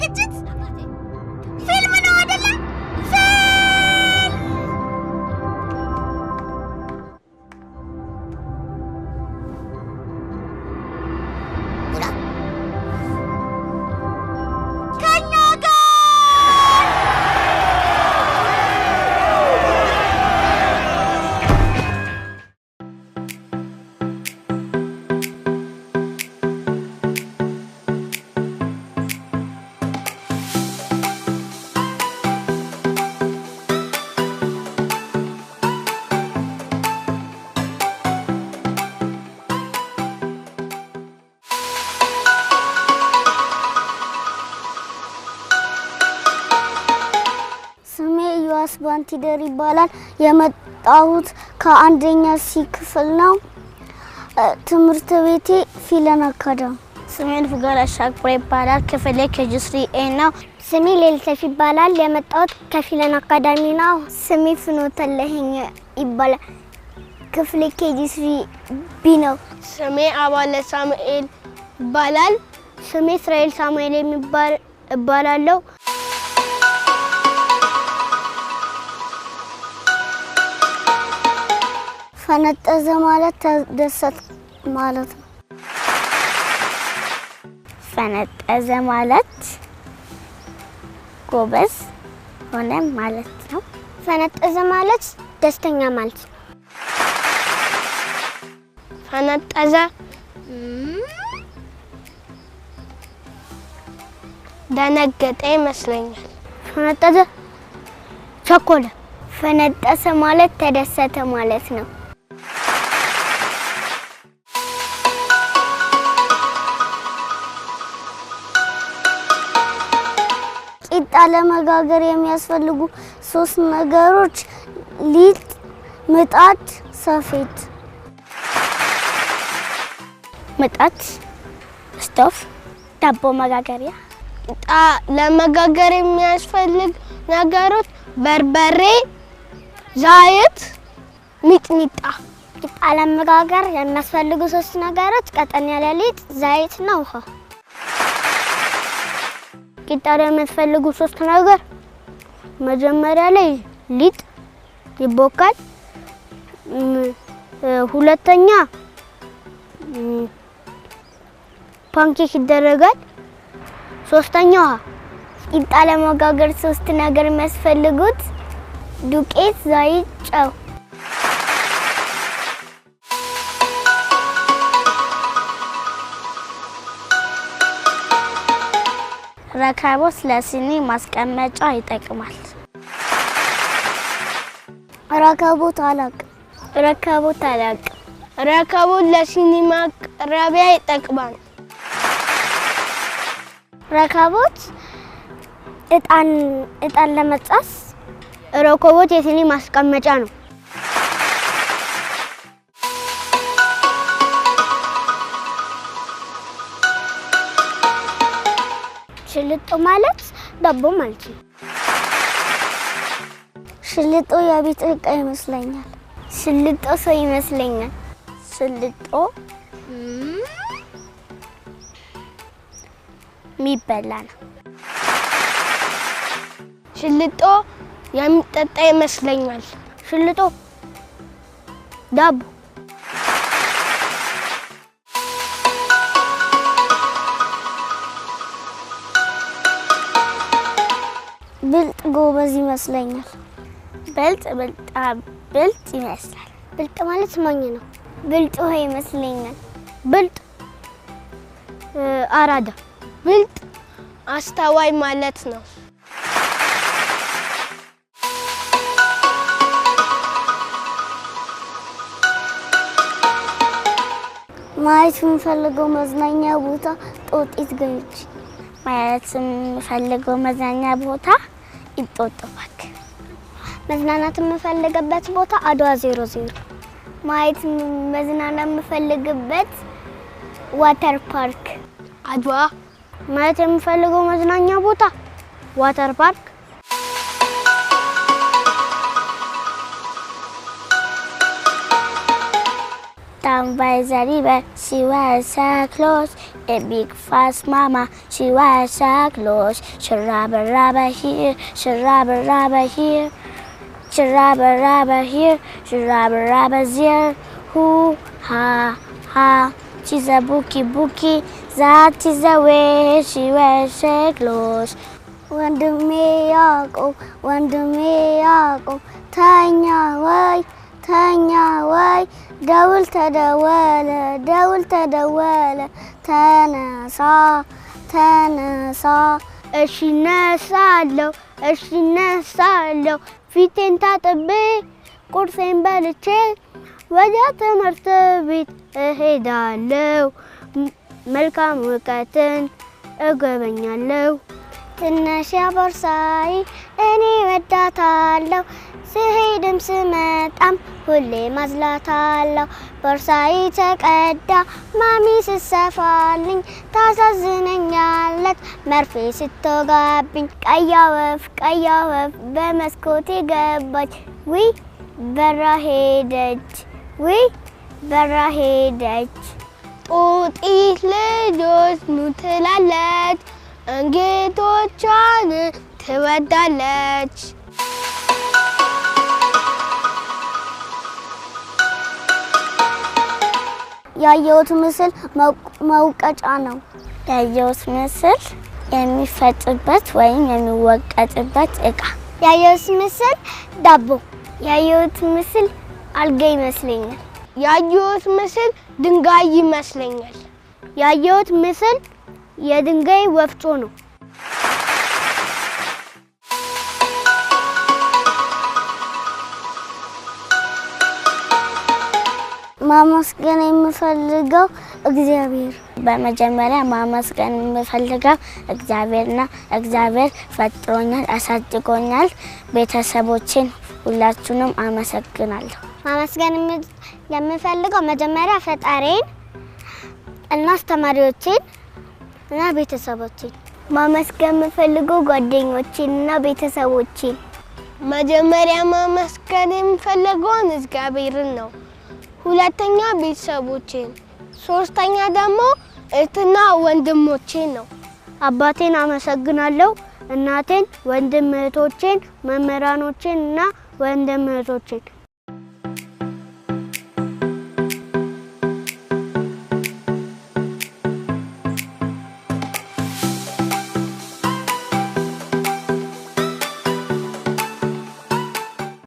ዝግጅት ፊልም ነው አይደለ? ባንቲደር ይባላል የመጣሁት ከአንደኛ ሲ ክፍል ነው ትምርት ቤቴ ፊለን አካዳሚ ስሜን ፍጋር አሻግሬ ይባላል ክፍሌ ከጂ3ኤ ነው ስሜ ሌልሰፍ ይባላል የመጣሁት ከፊለን አካዳሚ ነው ስሜ ፍኖተለህኝ ይባላል ክፍሌ ከጂ3ቢ ነው ስሜ አባለ ሳሙኤል ይባላል ስሜ እስራኤል ሳሙኤል ይባላል ፈነጠዘ ማለት ተደሰት ማለት ነው ፈነጠዘ ማለት ጎበዝ ሆነ ማለት ነው ፈነጠዘ ማለት ደስተኛ ማለት ነው ፈነጠዘ ደነገጠ ይመስለኛል ፈነጠዘ ቸኮለ ፈነጠሰ ማለት ተደሰተ ማለት ነው ቂጣ ለመጋገር የሚያስፈልጉ 3 ነገሮች ሊጥ ምጣድ ሰፌድ ምጣድ ስቶፍ ዳቦ መጋገሪያ ቂጣ ለመጋገር የሚያስፈልግ ነገሮች በርበሬ ዘይት ሚጥሚጣ ቂጣ ለመጋገር የሚያስፈልጉ 3 ነገሮች ቀጠን ያለ ሊጥ ዘይት ነው ውሃ ቂጣ ለሚያስፈልጉ 3 ነገር መጀመሪያ ላይ ሊጥ ይቦካል ሁለተኛ ፓንኬክ ይደረጋል ሶስተኛ ቂጣ ለመጋገር 3 ነገር የሚያስፈልጉት ዱቄት ዘይት ጨው ረከቦት ለሲኒ ማስቀመጫ ይጠቅማል ረከቦት ለሲኒ ማቅረቢያ ይጠቅማል ረከቦት እጣን ለመጻስ ረከቦት የሲኒ ማስቀመጫ ነው ሽልጦ ማለት ዳቦ ማለት ነው ሽልጦ የቤት ዕቃ ይመስለኛል ሽልጦ ሰው ይመስለኛል ሽልጦ የሚበላ ነው ሽልጦ የሚጠጣ ይመስለኛል ሽልጦ ዳቦ ብልጥ ጎበዝ ይመስለኛል ብልጥ ይመስላል ብልጥ ማለት ማኝ ነው ብልጥ ሆይ ይመስለኛል ብልጥ አራዳ ብልጥ አስተዋይ ማለት ነው ማየት የምፈልገው መዝናኛ ቦታ ጦጢት ገኝች ማየት የምፈልገው መዝናኛ ቦታ እንጦጦ ፓርክ መዝናናት የምፈልግበት ቦታ አድዋ 00 ማየት መዝናናት የምፈልግበት ዋተር ፓርክ አድዋ ማየት የምፈልገው መዝናኛ ቦታ ዋተር ፓርክ down by the river. She wears her clothes, a big fast mama. She wears her clothes. Sharaba raba here, sharaba raba here. Sharaba raba here, sharaba raba there. Hoo ha ha. She's a bookie. That is the way she wears her clothes. ወንድሜ ያዕቆብ ተኛ ወይ ደውል ተደወለ ተነሳ እሺ እነሳለሁ ፊቴን ታጥቤ ቁርሴን በልቼ ወደ ትምህርት ቤት እሄዳለሁ መልካም እውቀትን እጎበኛለሁ ትንሽ ቦርሳዬ እኔ ወዳታለሁ ስሄድም ስመጣም ሁሌ ማዝላታለሁ ቦርሳዬ ተቀዳ ማሚ ስሰፋልኝ ታሳዝነኛለች መርፌ ስትወጋብኝ ቀያ ወፍ በመስኮቴ ገባች ውይ በራ ሄደች ጡጢት ልጆች ኑ ትላለች እንጌቶቿን ትወዳለች ያየሁት ምስል መውቀጫ ነው ያየሁት ምስል የሚፈጭበት ወይም የሚወቀጥበት እቃ ያየሁት ምስል ዳቦ ያየሁት ምስል አልጋ ይመስለኛል ያየሁት ምስል ድንጋይ ይመስለኛል ያየሁት ምስል የድንጋይ ወፍጮ ነው ማመስገን የምፈልገው እግዚአብሔር በመጀመሪያ ማመስገን የምፈልገው እግዚአብሔርና እግዚአብሔር ፈጥሮኛል አሳድጎኛል ቤተሰቦቼን ሁላችሁንም አመሰግናለሁ ማመስገን የምፈልገው መጀመሪያ ፈጣሪን እና አስተማሪዎቼን እና ቤተሰቦቼን ማመስገን የምፈልገው ጓደኞቼንና ቤተሰቦቼን መጀመሪያ ማመስገን የምፈልገው እግዚአብሔርን ነው ሁለተኛ ቤተሰቦቼን ሶስተኛ ደግሞ እህትና ወንድሞቼን ነው አባቴን አመሰግናለሁ እናቴን ወንድም እህቶቼን መምህራኖቼን እና ወንድም እህቶቼን